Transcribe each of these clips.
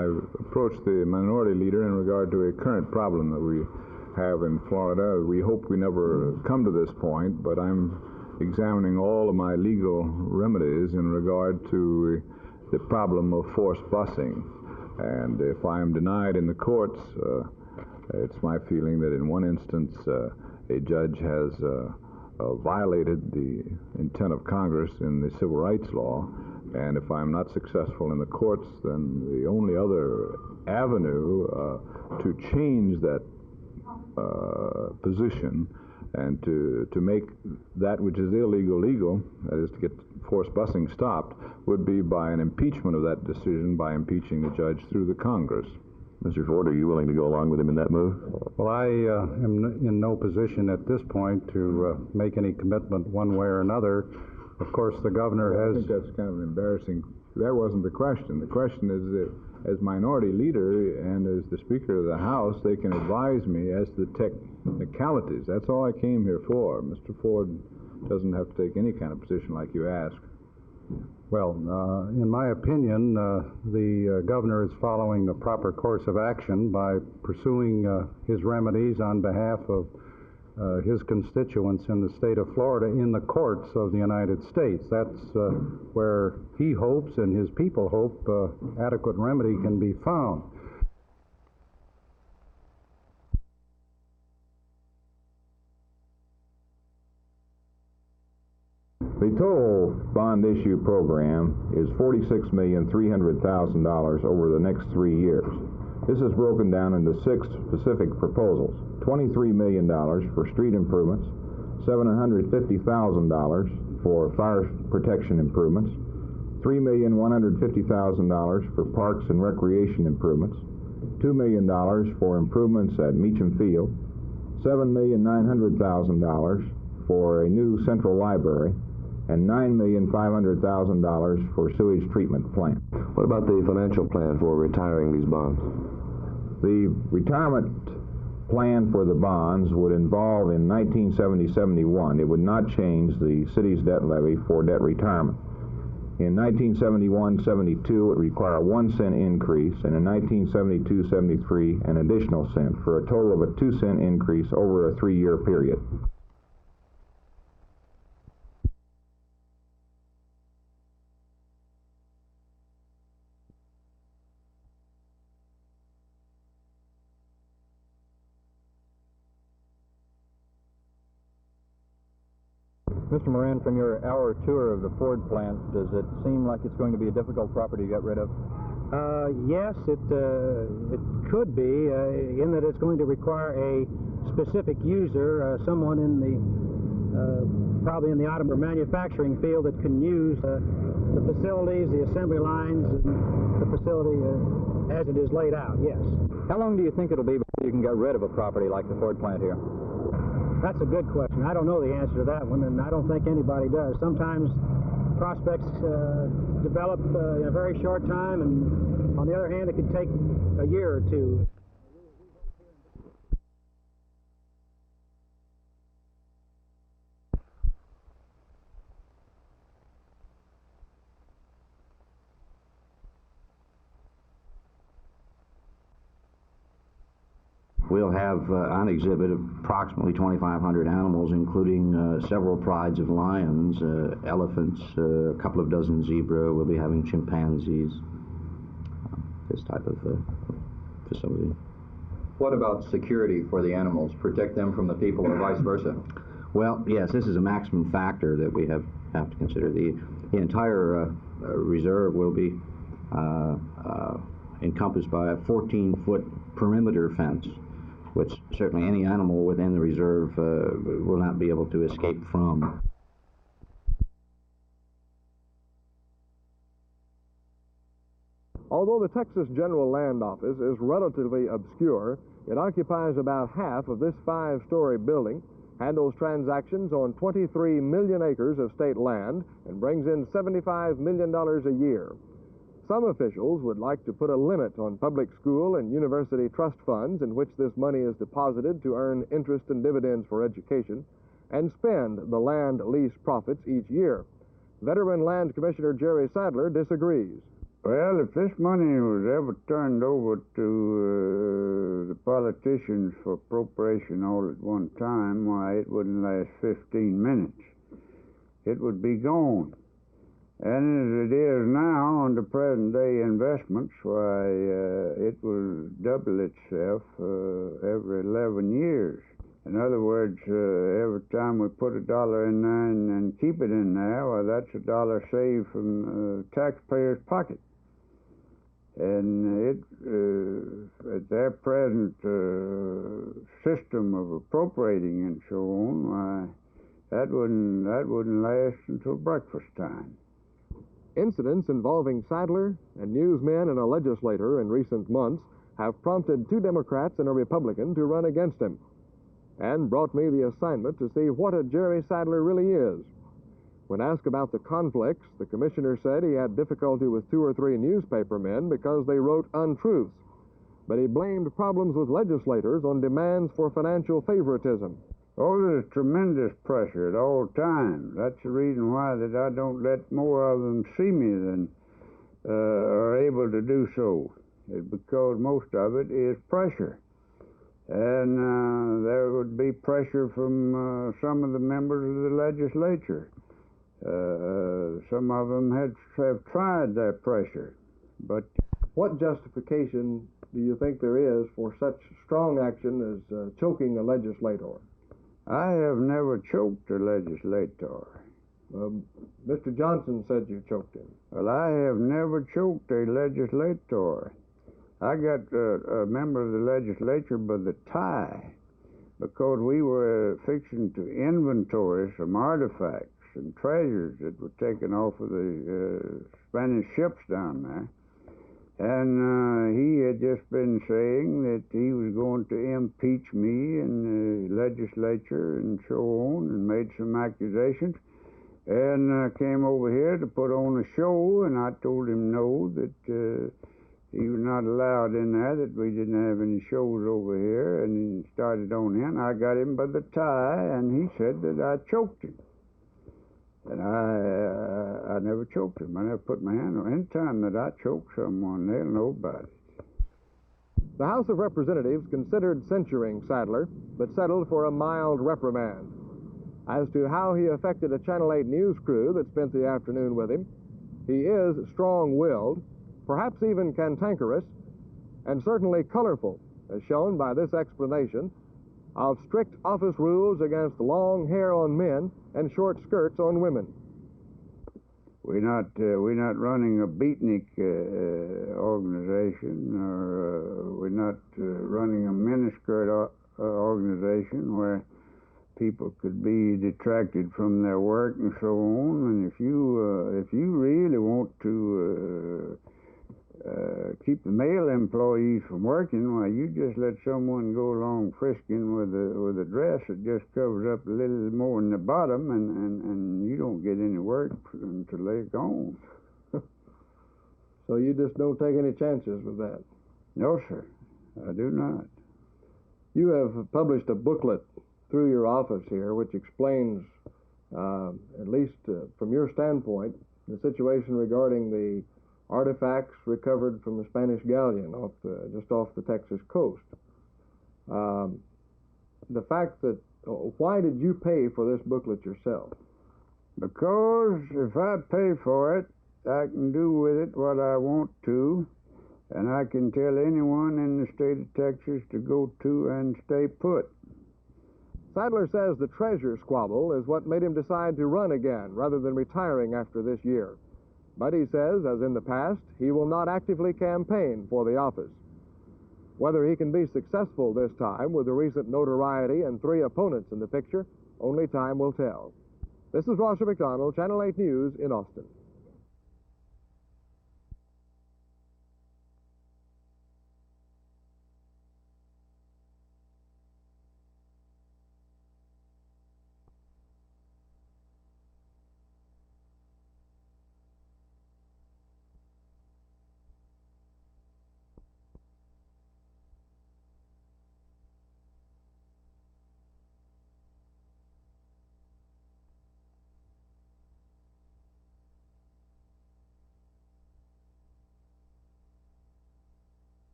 I approached the minority leader in regard to a current problem that we have in Florida. We hope we never come to this point, but I'm examining all of my legal remedies in regard to the problem of forced busing. And if I am denied in the courts, it's my feeling that in one instance a judge has violated the intent of Congress in the civil rights law, and if I'm not successful in the courts, then the only other avenue to change that position and to make that which is illegal legal, that is to get forced busing stopped, would be by an impeachment of that decision, by impeaching the judge through the Congress. Mr. Ford, are you willing to go along with him in that move? Well, I am in no position at this point to make any commitment one way or another. Of course, the governor has... I think that's kind of embarrassing. That wasn't the question. The question is that as minority leader and as the Speaker of the House, they can advise me as to the technicalities. That's all I came here for. Mr. Ford doesn't have to take any kind of position like you asked. Well, in my opinion, the governor is following the proper course of action by pursuing his remedies on behalf of his constituents in the state of Florida in the courts of the United States. That's where he hopes and his people hope adequate remedy can be found. The total bond issue program is $46,300,000 over the next 3 years. This is broken down into 6 specific proposals. $23 million for street improvements, $750,000 for fire protection improvements, $3,150,000 for parks and recreation improvements, $2 million for improvements at Meacham Field, $7,900,000 for a new central library, and $9,500,000 for sewage treatment plant. What about the financial plan for retiring these bonds? The retirement plan for the bonds would involve in 1970-71, it would not change the city's debt levy for debt retirement. In 1971-72, it would require a 1 cent increase, and in 1972-73, an additional cent, for a total of a 2 cent increase over a 3-year period. Mr. Moran, from your hour tour of the Ford plant, does it seem like it's going to be a difficult property to get rid of? Yes, it could be, in that it's going to require a specific user, someone in the probably in the automobile manufacturing field that can use the facilities, the assembly lines, and the facility as it is laid out. Yes. How long do you think it'll be before you can get rid of a property like the Ford plant here? That's a good question. I don't know the answer to that one, and I don't think anybody does. Sometimes prospects develop in a very short time, and on the other hand, it could take a year or two. We'll have on exhibit approximately 2,500 animals, including several prides of lions, elephants, a couple of dozen zebra. We'll be having chimpanzees, this type of facility. What about security for the animals? Protect them from the people or vice versa? Well, yes, this is a maximum factor that we have to consider. The entire reserve will be encompassed by a 14-foot perimeter fence, which certainly any animal within the reserve will not be able to escape from. Although the Texas General Land Office is relatively obscure, it occupies about half of this 5-story building, handles transactions on 23 million acres of state land, and brings in $75 million a year. Some officials would like to put a limit on public school and university trust funds in which this money is deposited to earn interest and dividends for education, and spend the land lease profits each year. Veteran Land Commissioner Jerry Sadler disagrees. Well, if this money was ever turned over to the politicians for appropriation all at one time, why, it wouldn't last 15 minutes. It would be gone. And as it is now, under present-day investments, why, it will double itself every 11 years. In other words, every time we put $1 in there and keep it in there, well, that's $1 saved from taxpayers' pocket. And at their present system of appropriating and so on, why, that wouldn't last until breakfast time. Incidents involving Sadler and newsmen and a legislator in recent months have prompted 2 Democrats and a Republican to run against him, and brought me the assignment to see what a Jerry Sadler really is. When asked about the conflicts, the commissioner said he had difficulty with 2 or 3 newspaper men because they wrote untruths, but he blamed problems with legislators on demands for financial favoritism. Oh, there's tremendous pressure at all times. That's the reason why that I don't let more of them see me than are able to do so. It's because most of it is pressure. And there would be pressure from some of the members of the legislature. Some of them have tried that pressure. But what justification do you think there is for such strong action as choking a legislator? I have never choked a legislator. Mr. Johnson said you choked him. Well, I have never choked a legislator. I got a member of the legislature by the tie because we were fixing to inventory some artifacts and treasures that were taken off of the Spanish ships down there. And he had just been saying that he was going to impeach me in the legislature and so on, and made some accusations, and came over here to put on a show, and I told him no, that he was not allowed in there, that we didn't have any shows over here, and he started on in. I got him by the tie, and he said that I choked him. And I never choked him. I never put my hand on him. Any time that I choke someone, they'll know about it. The House of Representatives considered censuring Sadler, but settled for a mild reprimand. As to how he affected a Channel 8 news crew that spent the afternoon with him, he is strong-willed, perhaps even cantankerous, and certainly colorful, as shown by this explanation of strict office rules against long hair on men and short skirts on women. We're not running a beatnik organization, or we're not running a miniskirt organization where people could be detracted from their work and so on. And if you really want to keep the male employees from working, why, you just let someone go along frisking with a dress that just covers up a little more in the bottom, and you don't get any work until they're gone. So you just don't take any chances with that? No, sir, I do not. You have published a booklet through your office here which explains, at least from your standpoint, the situation regarding the artifacts recovered from the Spanish galleon just off the Texas coast. The fact that, why did you pay for this booklet yourself? Because if I pay for it, I can do with it what I want to, and I can tell anyone in the state of Texas to go to and stay put. Sadler says the treasure squabble is what made him decide to run again rather than retiring after this year. But he says, as in the past, he will not actively campaign for the office. Whether he can be successful this time with the recent notoriety and 3 opponents in the picture, only time will tell. This is Roger McDonald, Channel 8 News in Austin.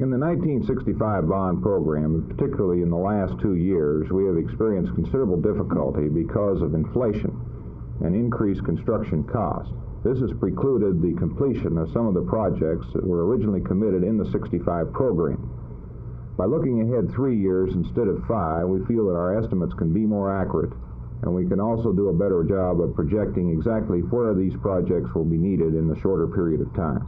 In the 1965 bond program, particularly in the last 2 years, we have experienced considerable difficulty because of inflation and increased construction costs. This has precluded the completion of some of the projects that were originally committed in the 65 program. By looking ahead 3 years instead of 5, we feel that our estimates can be more accurate, and we can also do a better job of projecting exactly where these projects will be needed in a shorter period of time.